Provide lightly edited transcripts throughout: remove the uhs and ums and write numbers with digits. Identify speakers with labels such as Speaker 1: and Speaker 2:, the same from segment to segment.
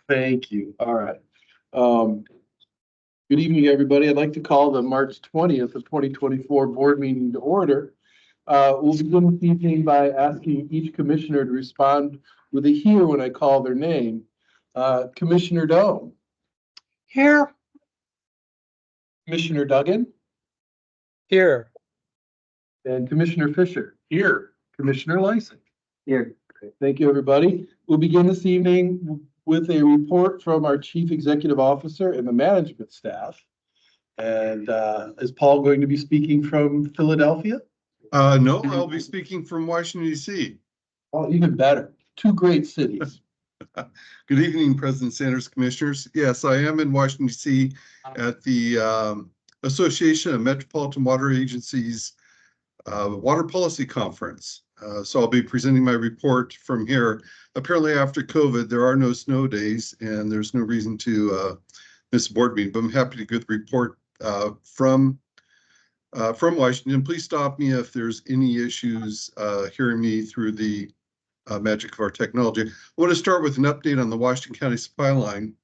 Speaker 1: Thank you. All right. Um, Good evening, everybody. I'd like to call the March 20th of 2024 board meeting to order. We'll begin this evening by asking each commissioner to respond with a here when I call their name. Commissioner Doe.
Speaker 2: Here.
Speaker 1: Commissioner Duggan.
Speaker 2: Here.
Speaker 1: And Commissioner Fisher. Here. Commissioner Lysick.
Speaker 2: Here.
Speaker 1: Thank you, everybody. We'll begin this evening with a report from our Chief Executive Officer and the management staff. And is Paul going to be speaking from Philadelphia?
Speaker 3: No, I'll be speaking from Washington, D.C.
Speaker 1: Oh, even better. Two great cities.
Speaker 3: Good evening, President Sanders, Commissioners. Yes, I am in Washington, D.C. at the Association of Metropolitan Water Agencies Water Policy Conference. So I'll be presenting my report from here. Apparently after COVID, there are no snow days and there's no reason to miss a board meeting, but I'm happy to get the report from Washington. Please stop me if there's any issues hearing me through the magic of our technology. I want to start with an update on the Washington County supply line,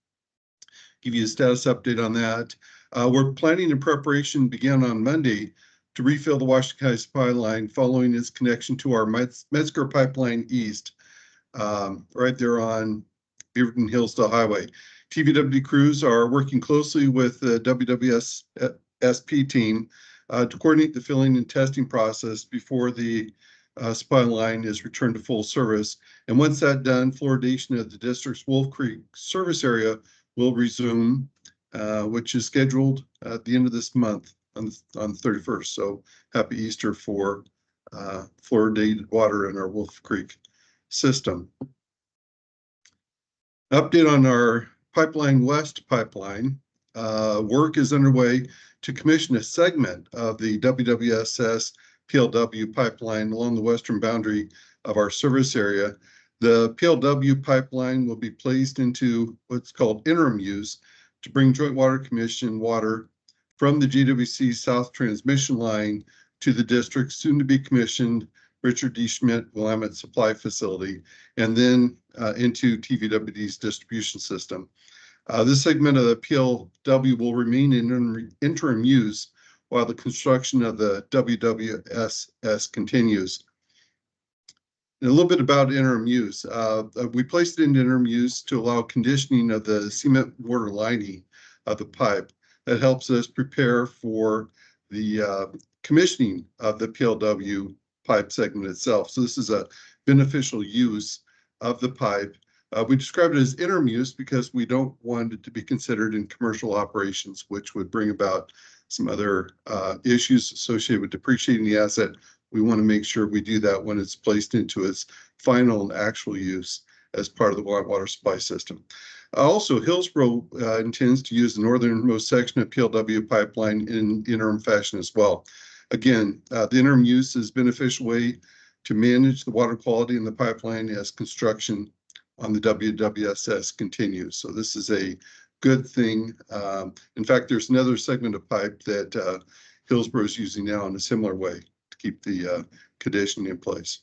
Speaker 3: give you a status update on that. We're planning in preparation began on Monday to refill the Washington County supply line following its connection to our Metzger Pipeline East, right there on Beaverton Hillsdale Highway. TVWD crews are working closely with the WWSP team to coordinate the filling and testing process before the supply line is returned to full service. And once that's done, fluoridation of the district's Wolf Creek service area will resume, which is scheduled at the end of this month on the 31st. So happy Easter for fluoridated water in our Wolf Creek system. Update on our Pipeline West pipeline. Work is underway to commission a segment of the WWSS PLW pipeline along the western boundary of our service area. The PLW pipeline will be placed into what's called interim use to bring Joint Water Commission water from the GWC South Transmission Line to the district's soon-to-be commissioned Richard D. Schmidt Willamette Supply Facility, and then into TVWD's distribution system. This segment of the PLW will remain in interim use while the construction of the WWSS continues. And a little bit about interim use. We placed it in interim use to allow conditioning of the cement water lining of the pipe. That helps us prepare for the commissioning of the PLW pipe segment itself. So this is a beneficial use of the pipe. We describe it as interim use because we don't want it to be considered in commercial operations, which would bring about some other issues associated with depreciating the asset. We want to make sure we do that when it's placed into its final and actual use as part of the water supply system. Also, Hillsborough intends to use the northernmost section of PLW pipeline in interim fashion as well. Again, the interim use is a beneficial way to manage the water quality in the pipeline as construction on the WWSS continues. So this is a good thing. In fact, there's another segment of pipe that Hillsborough is using now in a similar way to keep the conditioning in place.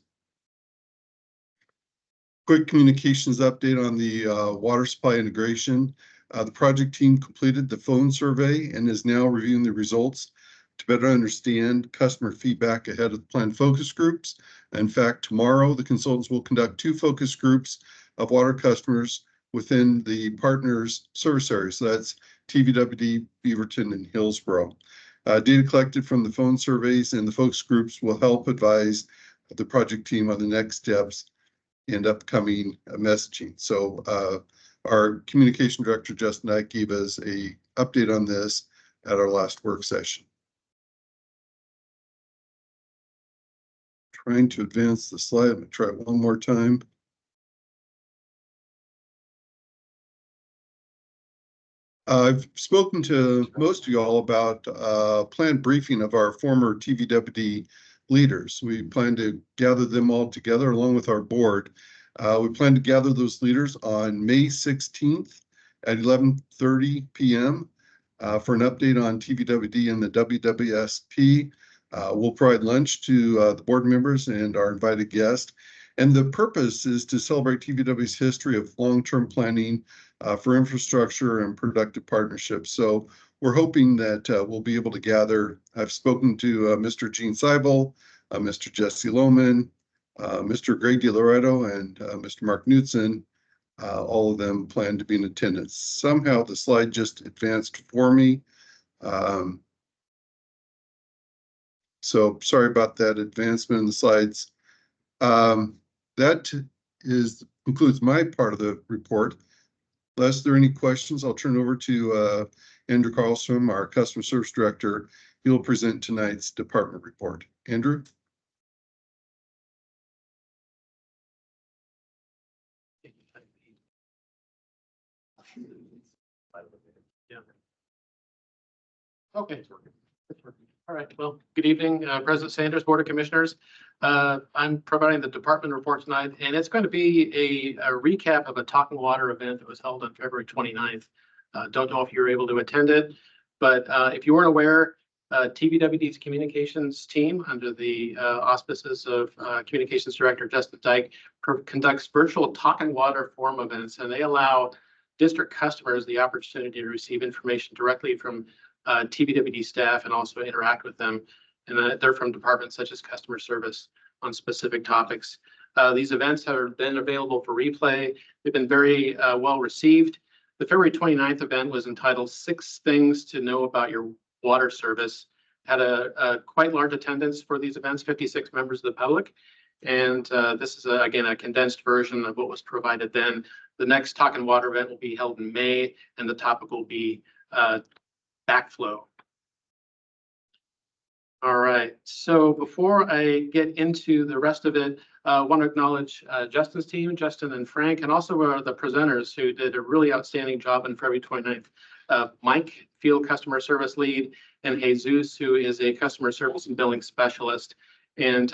Speaker 3: Quick communications update on the water supply integration. The project team completed the phone survey and is now reviewing the results to better understand customer feedback ahead of the planned focus groups. In fact, tomorrow the consultants will conduct 2 focus groups of water customers within the partners service areas. So that's TVWD, Beaverton, and Hillsborough. Data collected from the phone surveys and the focus groups will help advise the project team on the next steps and upcoming messaging. So our communication director, Justin Knight, gave us a update on this at our last work session. Trying to advance the slide. I'm going to try it one more time. I've spoken to most of you all about planned briefing of our former TVWD leaders. We plan to gather them all together along with our board. We plan to gather those leaders on May 16th at 11:30 p.m. For an update on TVWD and the WWSP. We'll provide lunch to the board members and our invited guests. And the purpose is to celebrate TVW's history of long-term planning for infrastructure and productive partnerships. So we're hoping that we'll be able to gather. I've spoken to Mr. Gene Seibel, Mr. Jesse Lohman, Mr. Greg DiLoretto, and Mr. Mark Knudsen. All of them plan to be in attendance. Somehow the slide just advanced for me. So sorry about that advancement in the slides. That concludes my part of the report. Unless there are any questions, I'll turn it over to Andrew Carlstrom, our Customer Service Director. He will present tonight's department report. Andrew?
Speaker 4: Okay. All right. Well, good evening, President Sanders, Board of Commissioners. I'm providing the department report tonight, and it's going to be a recap of a Talking Water event that was held on February 29th. Don't know if you were able to attend it, but if you weren't aware, TVWD's communications team, under the auspices of Communications Director Justin Dyke, conducts virtual Talking Water forum events, and they allow district customers the opportunity to receive information directly from TVWD staff and also interact with them. And they're from departments such as customer service on specific topics. These events have been available for replay. They've been very well received. The February 29th event was entitled 6 Things to Know About Your Water Service. Had a quite large attendance for these events, 56 members of the public. And this is, again, a condensed version of what was provided then. The next Talking Water event will be held in May, and the topic will be backflow. All right, so before I get into the rest of it, I want to acknowledge Justin's team, Justin and Frank, and also the presenters who did a really outstanding job on February 29th. Mike, Field Customer Service Lead, and Jesus, who is a Customer Service and Billing Specialist. And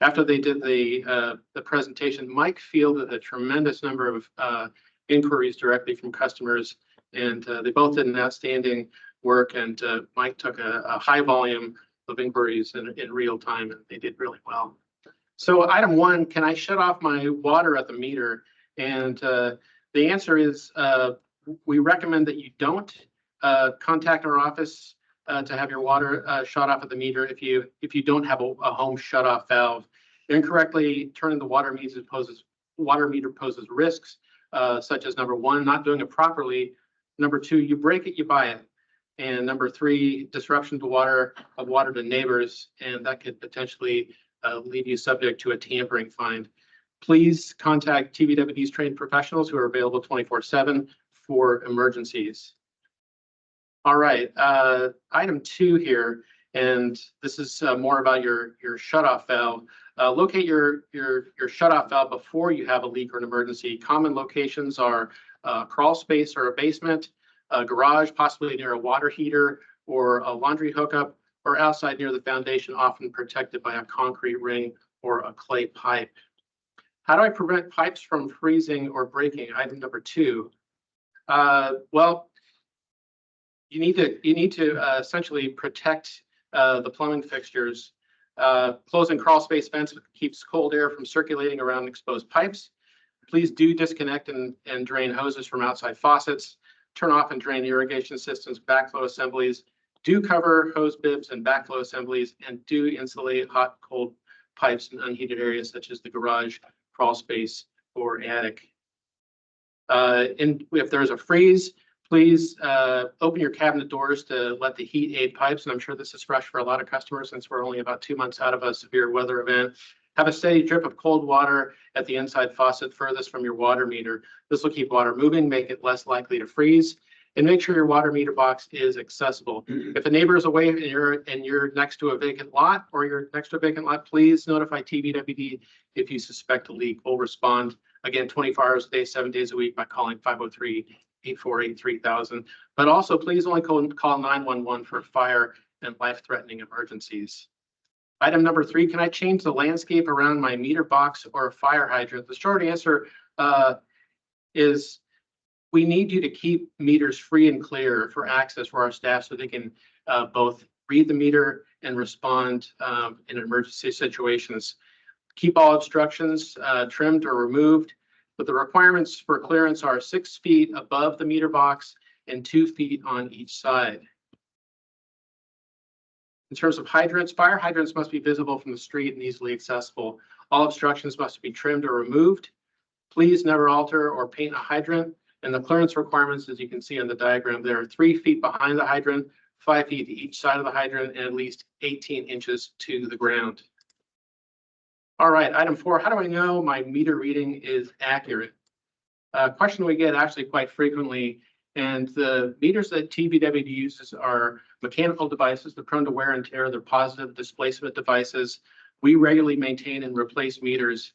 Speaker 4: after they did the presentation, Mike fielded a tremendous number of inquiries directly from customers, and they both did an outstanding work, and Mike took a high volume of inquiries in real time, and they did really well. So item 1, can I shut off my water at the meter? And the answer is we recommend that you don't contact our office to have your water shut off at the meter if you don't have a home shut-off valve. Incorrectly turning the water meter poses risks such as, number 1, not doing it properly. Number 2, you break it, you buy it. And number 3, disruption to water to neighbors, and that could potentially leave you subject to a tampering fine. Please contact TVWD's trained professionals who are available 24/7 for emergencies. All right, item 2 here, and this is more about your shutoff valve. Locate your shutoff valve before you have a leak or an emergency. Common locations are a crawl space or a basement, a garage, possibly near a water heater or a laundry hookup, or outside near the foundation, often protected by a concrete ring or a clay pipe. How do I prevent pipes from freezing or breaking? Item number 2. Well, you need to essentially protect the plumbing fixtures. Closing crawl space vents keeps cold air from circulating around exposed pipes. Please do disconnect and drain hoses from outside faucets. Turn off and drain irrigation systems, backflow assemblies. Do cover hose bibs and backflow assemblies, and do insulate hot, cold pipes in unheated areas such as the garage, crawl space, or attic. And if there's a freeze, please open your cabinet doors to let the heat aid pipes. And I'm sure this is fresh for a lot of customers since we're only about 2 months out of a severe weather event. Have a steady drip of cold water at the inside faucet furthest from your water meter. This will keep water moving, make it less likely to freeze, and make sure your water meter box is accessible. If a neighbor is away and you're next to a vacant lot, or you're next to a vacant lot, please notify TVWD if you suspect a leak. We'll respond, again, 24 hours a day, 7 days a week by calling 503-848-3000. But also, please only call 911 for fire and life-threatening emergencies. Item number 3, can I change the landscape around my meter box or fire hydrant? The short answer is we need you to keep meters free and clear for access for our staff so they can both read the meter and respond in emergency situations. Keep all obstructions trimmed or removed, but the requirements for clearance are 6 feet above the meter box and 2 feet on each side. In terms of hydrants, fire hydrants must be visible from the street and easily accessible. All obstructions must be trimmed or removed. Please never alter or paint a hydrant. And the clearance requirements, as you can see on the diagram, there are 3 feet behind the hydrant, 5 feet to each side of the hydrant, and at least 18 inches to the ground. All right, item 4, how do I know my meter reading is accurate? A question we get actually quite frequently, and the meters that TBWD uses are mechanical devices. They're prone to wear and tear. They're positive displacement devices. We regularly maintain and replace meters.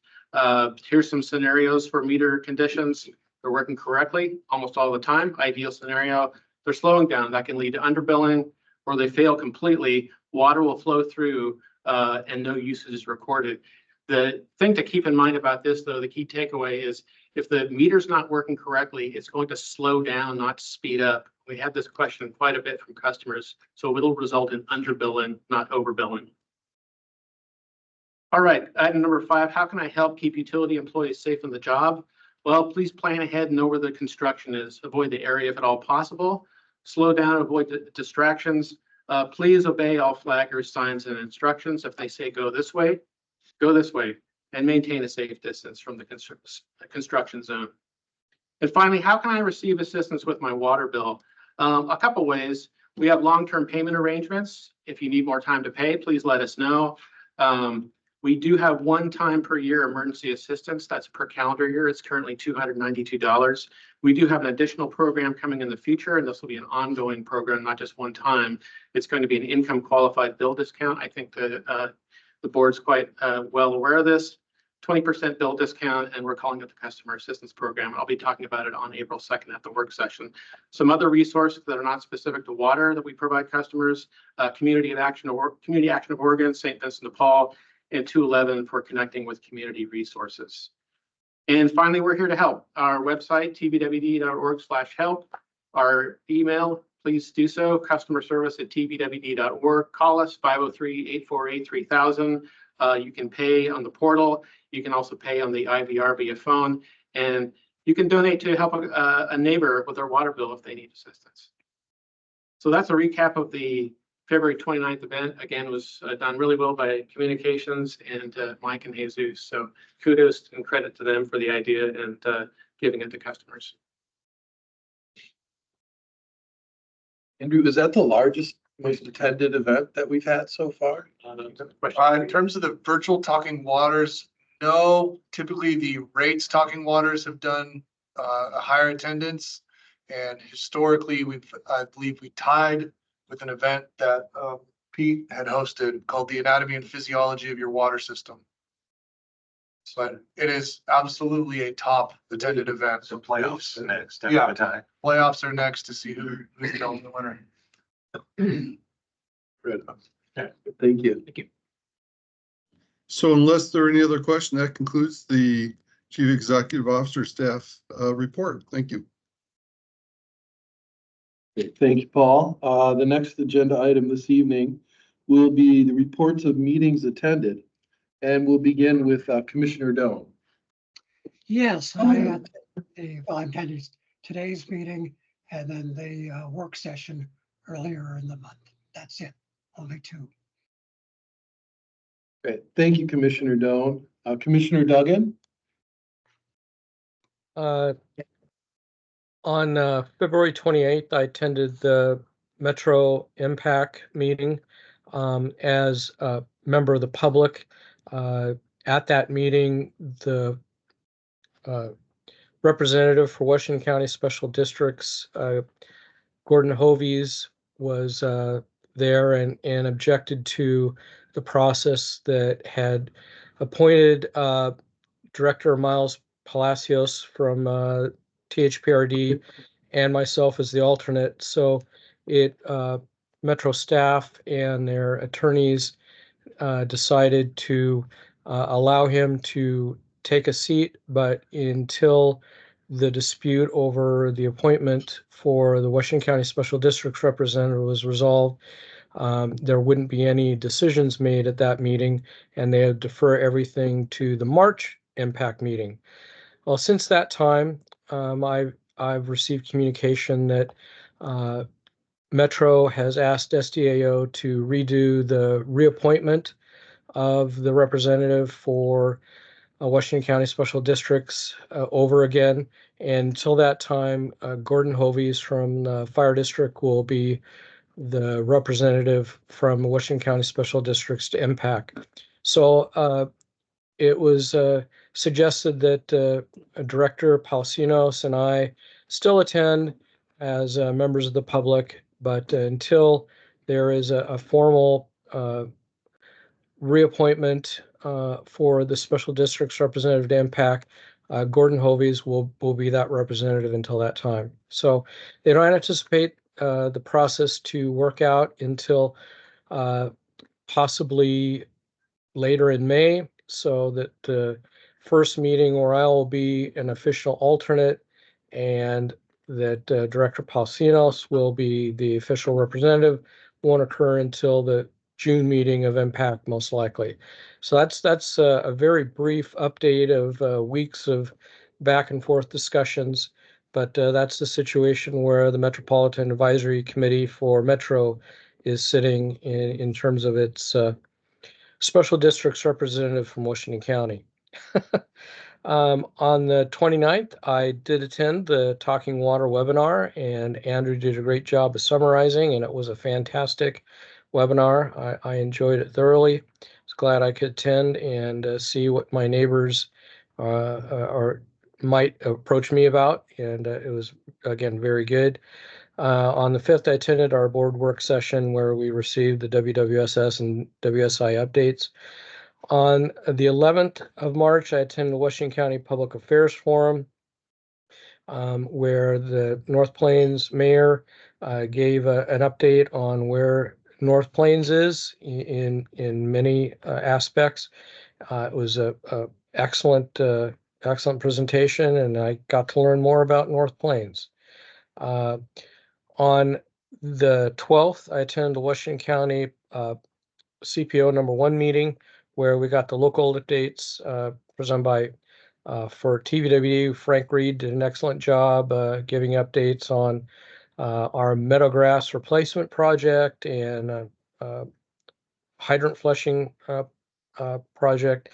Speaker 4: Here's some scenarios for meter conditions. They're working correctly almost all the time. Ideal scenario, they're slowing down. That can lead to underbilling, or they fail completely. Water will flow through and no usage is recorded. The thing to keep in mind about this, though, the key takeaway is if the meter's not working correctly, it's going to slow down, not speed up. We have this question quite a bit from customers, so it'll result in underbilling, not overbilling. All right, item number 5, how can I help keep utility employees safe on the job? Well, please plan ahead and know where the construction is. Avoid the area if at all possible. Slow down, avoid distractions. Please obey all flaggers, signs, and instructions. If they say go this way, and maintain a safe distance from the construction zone. And finally, how can I receive assistance with my water bill? A couple ways. We have long-term payment arrangements. If you need more time to pay, please let us know. We do have 1 time per year emergency assistance. That's per calendar year. It's currently $292. We do have an additional program coming in the future, and this will be an ongoing program, not just one time. It's going to be an income qualified bill discount. I think the board's quite well aware of this. 20% bill discount, and we're calling it the Customer Assistance Program. I'll be talking about it on April 2nd at the work session. Some other resources that are not specific to water that we provide customers, Community Action of Oregon, St. Vincent de Paul, and 211 for connecting with community resources. And finally, we're here to help. Our website, tbwd.org/help. Our email, please do so, customerservice@tbwd.org. Call us, 503-848-3000. You can pay on the portal. You can also pay on the IVR via phone. And you can donate to help a neighbor with their water bill if they need assistance. So that's a recap of the February 29th event. Again, was done really well by communications and Mike and Jesus. So kudos and credit to them for the idea and giving it to customers.
Speaker 1: Andrew, is that the largest, most attended event that we've had so far?
Speaker 5: In terms of the virtual Talking Waters, no. Typically, the Rates Talking Waters have done a higher attendance, and historically, I believe we tied with an event that Pete had hosted called The Anatomy and Physiology of Your Water System. But it is absolutely a top attended event.
Speaker 6: So playoffs are next.
Speaker 5: Yeah.
Speaker 6: Time.
Speaker 5: Playoffs are next to see who's the ultimate winner.
Speaker 1: Right. Thank you.
Speaker 4: Thank you.
Speaker 3: So unless there are any other questions, that concludes the Chief Executive Officer staff report. Thank you.
Speaker 1: Okay, thank you, Paul. The next agenda item this evening will be the reports of meetings attended. And we'll begin with Commissioner Doan.
Speaker 2: Yes, I attended today's meeting and then the work session earlier in the month. That's it, only 2.
Speaker 1: Okay, thank you, Commissioner Doan. Commissioner Duggan?
Speaker 2: On February 28th, I attended the Metro Impact meeting as a member of the public. At that meeting, the representative for Washington County Special Districts, Gordon Hovies, was there and objected to the process that had appointed Director Miles Palacios from THPRD and myself as the alternate. So Metro staff and their attorneys decided to allow him to take a seat, but until the dispute over the appointment for the Washington County Special Districts representative was resolved, there wouldn't be any decisions made at that meeting, and they would defer everything to the March impact meeting. Well, since that time, I've received communication that Metro has asked SDAO to redo the reappointment of the representative for Washington County Special Districts over again. And until that time, Gordon Hovies from the Fire District will be the representative from Washington County Special Districts to impact. So it was suggested that Director Palsinos and I still attend as members of the public, but until there is a formal reappointment for the special district's representative to impact, Gordon Hovies will be that representative until that time. So they don't anticipate the process to work out until possibly later in May, so that the first meeting where I will be an official alternate and that Director Palsinos will be the official representative won't occur until the June meeting of impact, most likely. So that's a very brief update of weeks of back and forth discussions, but that's the situation where the Metropolitan Advisory Committee for Metro is sitting in terms of its special districts representative from Washington County. On the 29th, I did attend the Talking Water webinar, and Andrew did a great job of summarizing, and it was a fantastic webinar. I enjoyed it thoroughly. I was glad I could attend and see what my neighbors might approach me about, and it was, again, very good. On the 5th, I attended our board work session where we received the WWSS and WSI updates. On the 11th of March, I attended the Washington County Public Affairs Forum, where the North Plains mayor gave an update on where North Plains is in many aspects. It was a excellent presentation, and I got to learn more about North Plains. On the 12th, I attended the Washington County CPO #1 meeting, where we got the local updates presented by, for TVWD, Frank Reed did an excellent job giving updates on our meadowgrass replacement project and hydrant flushing project,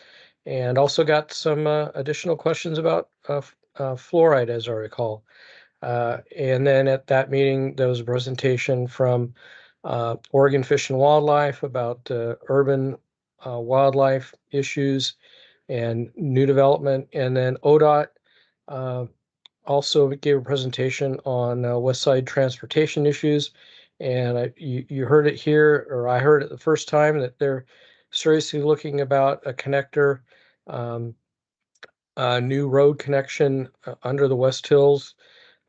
Speaker 2: and also got some additional questions about fluoride, as I recall. And then at that meeting, there was a presentation from Oregon Fish and Wildlife about urban wildlife issues and new development. And then ODOT also gave a presentation on West Side transportation issues. And you heard it here, or I heard it the first time, that they're seriously looking about a connector, a new road connection under the West Hills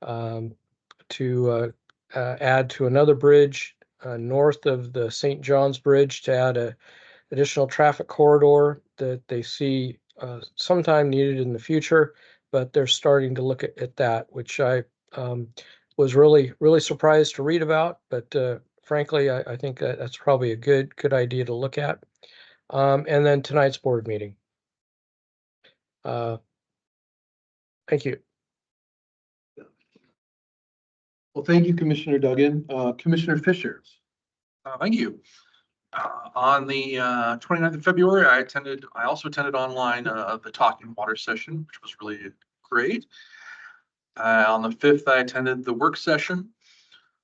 Speaker 2: to add to another bridge north of the St. John's Bridge, to add a additional traffic corridor that they see sometime needed in the future, but they're starting to look at that, which I was really surprised to read about. But frankly, I think that's probably a good idea to look at. And then tonight's board meeting. Thank you.
Speaker 1: Well, thank you, Commissioner Duggan. Commissioner Fisher.
Speaker 6: Thank you. On the 29th of February, I also attended online the Talking Water session, which was really great. On the 5th, I attended the work session.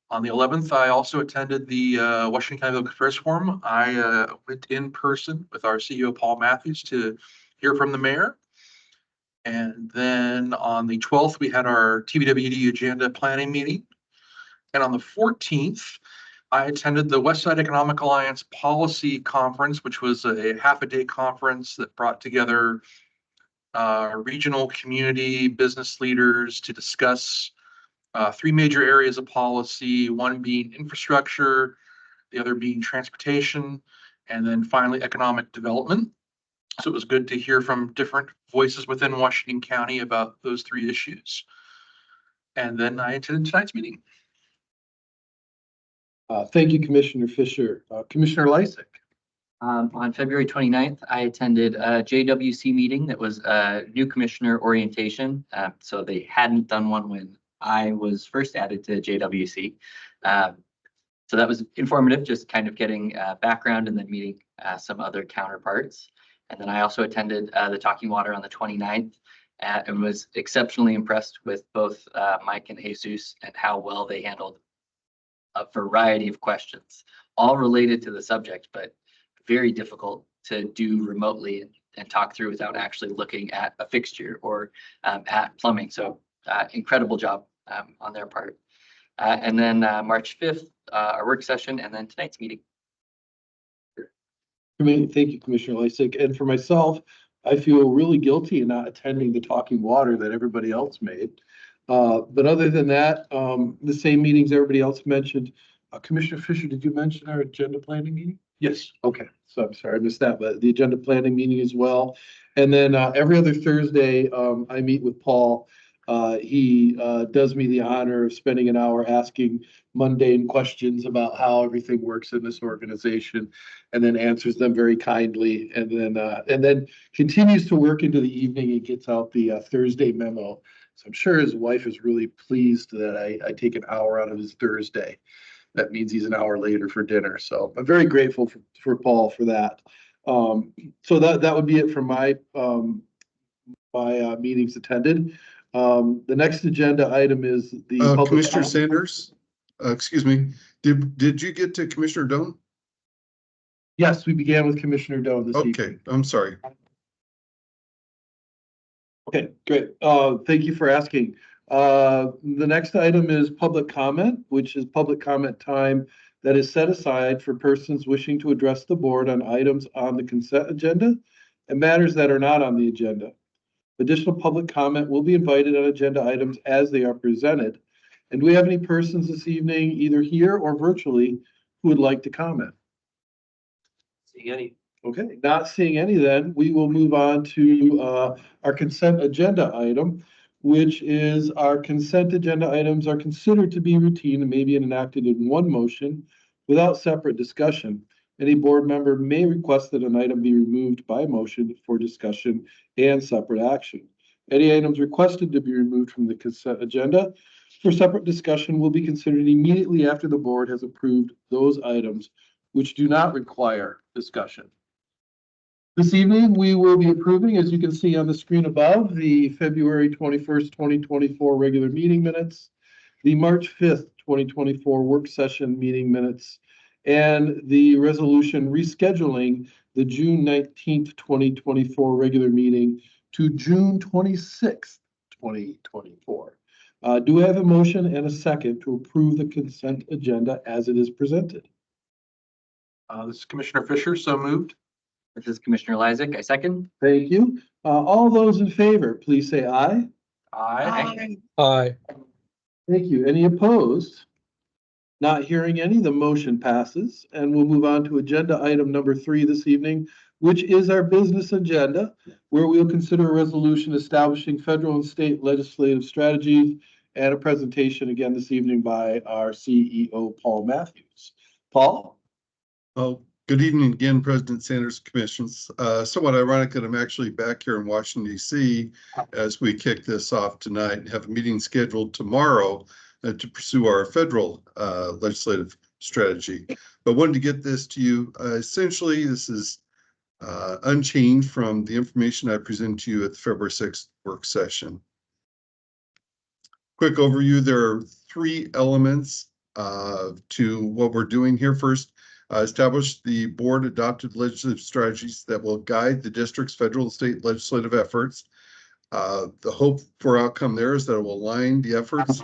Speaker 6: On the 11th, I also attended the Washington County Public Affairs Forum. I went in person with our CEO, Paul Matthews, to hear from the mayor. And then on the 12th, we had our TVWD agenda planning meeting. And on the 14th, I attended the Westside Economic Alliance Policy Conference, which was a half-a-day conference that brought together regional community business leaders to discuss 3 major areas of policy, one being infrastructure, the other being transportation, and then finally economic development. So it was good to hear from different voices within Washington County about those 3 issues. And then I attended tonight's meeting.
Speaker 1: Thank you, Commissioner Fisher. Commissioner Lysick.
Speaker 7: On February 29th, I attended a JWC meeting that was a new commissioner orientation. So they hadn't done one when I was first added to JWC. So that was informative, just kind of getting background and then meeting some other counterparts. And then I also attended the Talking Water on the 29th and was exceptionally impressed with both Mike and Jesus and how well they handled a variety of questions, all related to the subject, but very difficult to do remotely and talk through without actually looking at a fixture or at plumbing. So incredible job on their part. And then March 5th, our work session, and then tonight's meeting.
Speaker 1: Thank you, Commissioner Lysick. And for myself, I feel really guilty in not attending the Talking Water that everybody else made. But other than that, the same meetings everybody else mentioned. Commissioner Fisher, did you mention our agenda planning meeting?
Speaker 5: Yes.
Speaker 1: Okay, so I'm sorry, I missed that, but the agenda planning meeting as well. And then every other Thursday, I meet with Paul. He does me the honor of spending an hour asking mundane questions about how everything works in this organization, and then answers them very kindly, and then continues to work into the evening and gets out the Thursday memo. So I'm sure his wife is really pleased that I take an hour out of his Thursday. That means he's an hour later for dinner. So I'm very grateful for Paul for that. So that would be it for my meetings attended. The next agenda item is the public
Speaker 3: Commissioner
Speaker 1: comment.
Speaker 3: Sanders, excuse me, did you get to Commissioner Doan?
Speaker 1: Yes, we began with Commissioner Doan this evening.
Speaker 3: Okay, I'm sorry.
Speaker 1: Okay, great. Thank you for asking. The next item is public comment, which is public comment time that is set aside for persons wishing to address the board on items on the consent agenda and matters that are not on the agenda. Additional public comment will be invited on agenda items as they are presented. And do we have any persons this evening, either here or virtually, who would like to comment?
Speaker 7: See any?
Speaker 1: Okay, not seeing any, then we will move on to our consent agenda item, which is our consent agenda items are considered to be routine and may be enacted in one motion without separate discussion. Any board member may request that an item be removed by motion for discussion and separate action. Any items requested to be removed from the consent agenda for separate discussion will be considered immediately after the board has approved those items which do not require discussion. This evening, we will be approving, as you can see on the screen above, the February 21st, 2024 regular meeting minutes, the March 5th, 2024 work session meeting minutes, and the resolution rescheduling the June 19th, 2024 regular meeting to June 26th, 2024. Do we have a motion and a second to approve the consent agenda as it is presented?
Speaker 6: This is Commissioner Fisher, so moved.
Speaker 7: This is Commissioner Lysick. I second.
Speaker 1: Thank you. All those in favor, please say aye.
Speaker 6: Aye.
Speaker 2: Aye.
Speaker 1: Thank you. Any opposed? Not hearing any, the motion passes, and we'll move on to agenda item number 3 this evening, which is our business agenda, where we'll consider a resolution establishing federal and state legislative strategies and a presentation again this evening by our CEO, Paul Matthews. Paul?
Speaker 3: Well, good evening again, President Sanders, Commissions. Somewhat ironic that I'm actually back here in Washington, D.C. as we kick this off tonight and have a meeting scheduled tomorrow to pursue our federal legislative strategy. But wanted to get this to you. Essentially, this is unchanged from the information I presented to you at the February 6th work session. Quick overview, there are 3 elements to what we're doing here. First, establish the board adopted legislative strategies that will guide the district's federal and state legislative efforts. The hope for outcome there is that it will align the efforts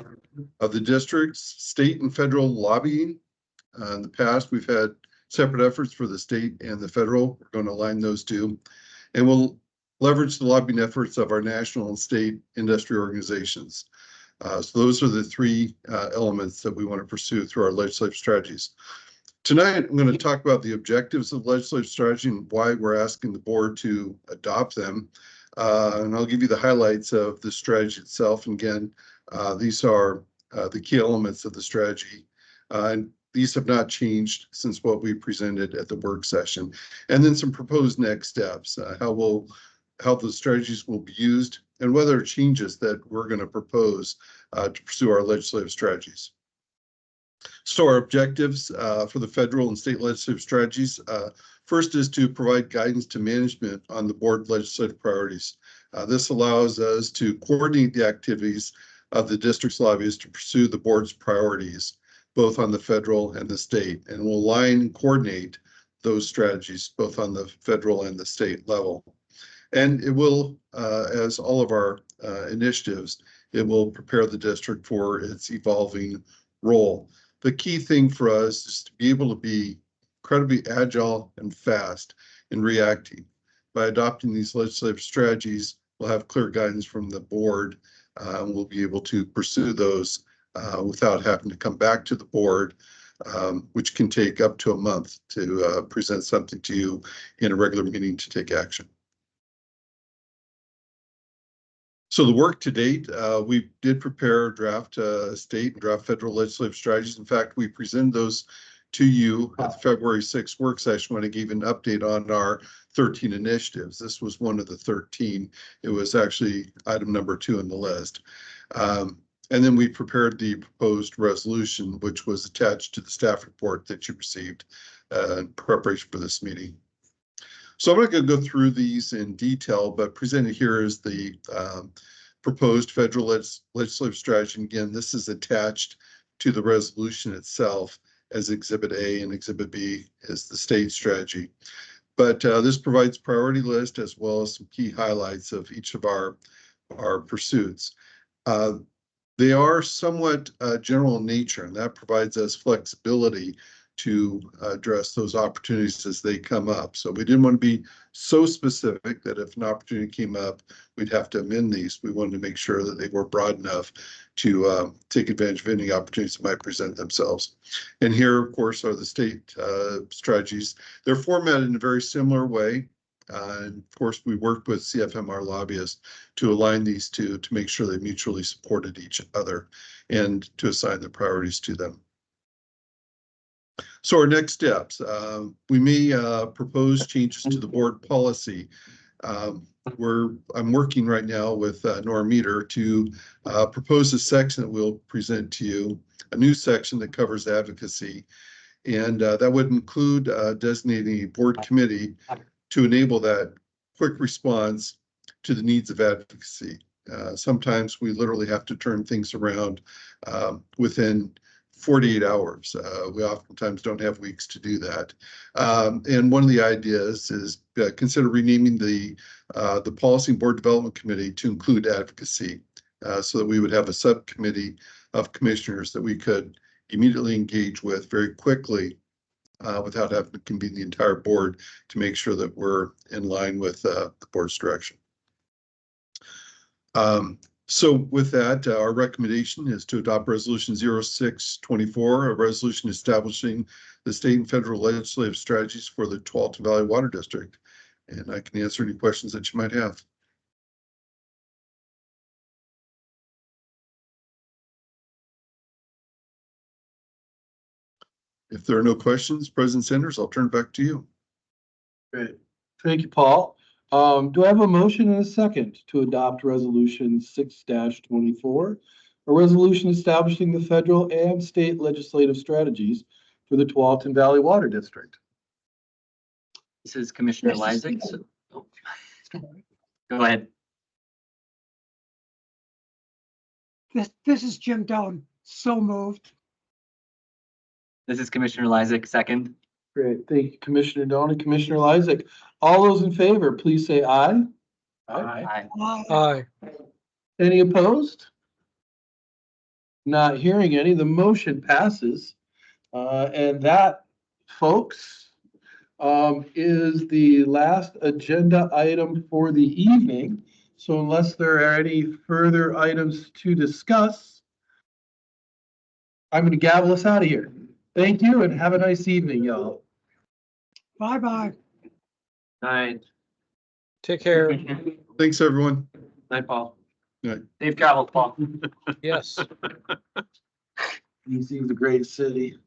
Speaker 3: of the district's state and federal lobbying. In the past, we've had separate efforts for the state and the federal. We're going to align those two, and we'll leverage the lobbying efforts of our national and state industry organizations. So those are the 3 elements that we want to pursue through our legislative strategies. Tonight, I'm going to talk about the objectives of legislative strategy and why we're asking the board to adopt them. And I'll give you the highlights of the strategy itself. And again, these are the key elements of the strategy. And These have not changed since what we presented at the work session. And then some proposed next steps, how the strategies will be used and what other changes that we're going to propose to pursue our legislative strategies. So our objectives for the federal and state legislative strategies, first is to provide guidance to management on the board legislative priorities. This allows us to coordinate the activities of the district's lobbyists to pursue the board's priorities, both on the federal and the state, and will align and coordinate those strategies, both on the federal and the state level. And it will, as all of our initiatives, it will prepare the district for its evolving role. The key thing for us is to be able to be incredibly agile and fast in reacting. By adopting these legislative strategies, we'll have clear guidance from the board. We'll be able to pursue those without having to come back to the board, which can take up to a month to present something to you in a regular meeting to take action. So the work to date, we did prepare draft state and draft federal legislative strategies. In fact, we presented those to you at the February 6th work session when I gave an update on our 13 initiatives. This was one of the 13. It was actually item number 2 on the list. And then we prepared the proposed resolution, which was attached to the staff report that you received in preparation for this meeting. So I'm not going to go through these in detail, but presented here is the proposed federal legislative strategy. Again, this is attached to the resolution itself as Exhibit A, and Exhibit B is the state strategy. But this provides priority list as well as some key highlights of each of our pursuits. They are somewhat general in nature, and that provides us flexibility to address those opportunities as they come up. So we didn't want to be so specific that if an opportunity came up, we'd have to amend these. We wanted to make sure that they were broad enough to take advantage of any opportunities that might present themselves. And here, of course, are the state strategies. They're formatted in a very similar way. And of course, we worked with CFMR lobbyists to align these two to make sure they mutually supported each other and to assign the priorities to them. So our next steps, we may propose changes to the board policy. I'm working right now with Nora Meter to propose a section that we'll present to you, a new section that covers advocacy. And that would include designating a board committee to enable that quick response to the needs of advocacy. Sometimes we literally have to turn things around within 48 hours. We oftentimes don't have weeks to do that. And one of the ideas is consider renaming the Policy and Board Development Committee to include advocacy, so that we would have a subcommittee of commissioners that we could immediately engage with very quickly without having to convene the entire board to make sure that we're in line with the board's direction. So with that, our recommendation is to adopt Resolution 0624, a resolution establishing the state and federal legislative strategies for the Tualatin Valley Water District. And I can answer any questions that you might have. If there are no questions, President Sanders, I'll turn it back to you.
Speaker 1: Great. Thank you, Paul. Do I have a motion and a second to adopt Resolution 6-24, a resolution establishing the federal and state legislative strategies for the Tualatin Valley Water District?
Speaker 7: This is Commissioner Lysak. Oh. Go ahead.
Speaker 8: This is Jim Doan. So moved.
Speaker 7: This is Commissioner Lysak, second.
Speaker 1: Great. Thank you, Commissioner Doan and Commissioner Lysak. All those in favor, please say aye.
Speaker 7: Aye.
Speaker 2: Aye.
Speaker 1: Any opposed? Not hearing any, the motion passes. And that, folks, is the last agenda item for the evening. So unless there are any further items to discuss, I'm going to gavel us out of here. Thank you and have a nice evening, y'all.
Speaker 8: Bye-bye.
Speaker 7: Night.
Speaker 2: Take care.
Speaker 3: Thanks, everyone.
Speaker 7: Night, Paul.
Speaker 3: Night.
Speaker 7: Safe travels, Paul.
Speaker 2: Yes.
Speaker 1: DC is a great city.